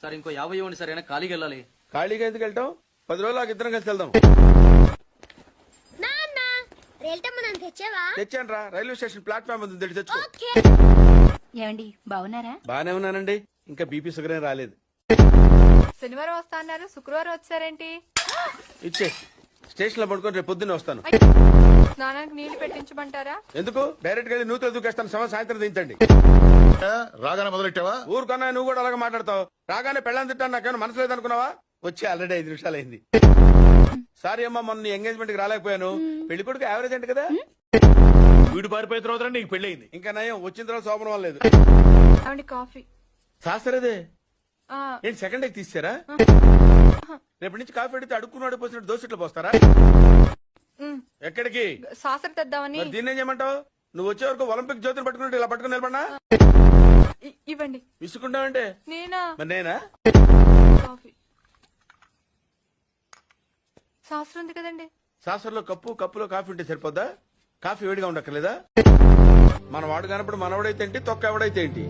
Sir ఇంకో 50 ఇవ్వండి sir, అయినా ఖాళీకి వెళ్ళాలి. ఖాళీగా ఎందుకు వెళ్తాం? 10 రోజులు నాకు ఇద్దరం కలిసి వెళ్దాం. నాన్న రేల్టమ్మ నన్ను తెచ్చావా? తెచ్చాను రా, రైల్వే స్టేషన్ ప్లాట్ఫామ్ ఉంది, తెచ్చి తెచ్చుకో. ఓకే. ఏమండి బాగున్నారా? బానే ఉన్నానండి, ఇంకా బీపీ షుగర్ ఏం రాలేదు. శనివారం వస్తా అన్నారు, శుక్రవారం వచ్చారేంటి? ఇచ్చే స్టేషన్ లో పడుకొని రేపు పొద్దున్నే వస్తాను. స్నానానికి నీళ్లు పెట్టించమంటారా? ఎందుకు? డైరెక్ట్ గా నూతులు దూకేస్తాను, సాయంత్రం దించండి. రాగానే మొదలెట్టావా? ఊరుకన్నా నువ్వు కూడా అలాగే మాట్లాడతావు. రాగానే పెళ్ళని తిట్టాను, నాకేమైనా మనసు లేదనుకున్నావా? వచ్చి ఆల్రెడీ 5 నిమిషాలు అయింది. సారీ అమ్మా, మొన్న ఎంగేజ్మెంట్ కి రాలేకపోయాను. పెళ్లి కొడుకు యావరేజ్ అంటే కదా. వీడు పారిపోయిన తర్వాత నీకు పెళ్ళయింది. ఇంకా నయం, వచ్చిన తర్వాత శోభనం వల్ల లేదు. ఏమండి కాఫీ? శాస్త్రదే ఆ, ఏంటి సెకండ్ డేకి తీసారా? రేపటి నుంచి కాఫీ అడిగితే అడుక్కున్నాడు పోసినట్టు దోశట్లు పోస్తారా? ఉమ్, ఎక్కడికి? సాసర తెద్దామని. మరి దీన్ని ఏం చేయమంటావు? నువ్వు వచ్చే వరకు ఒలింపిక్ జ్యోతిని పట్టుకున్నట్టు ఇలా పట్టుకుని నిలబడినా ఇవ్వండి. విసుకుంటావంటే నేనా? మరి నేనా? కాఫీ శాస్త్రం ఉంది కదండి. శాస్త్రంలో కప్పులో కాఫీ ఉంటే సరిపోద్దా? కాఫీ వేడిగా ఉండక్కర్లేదా? మన వాడు కానప్పుడు మనవాడైతే ఏంటి, తొక్క ఎవడైతే ఏంటి?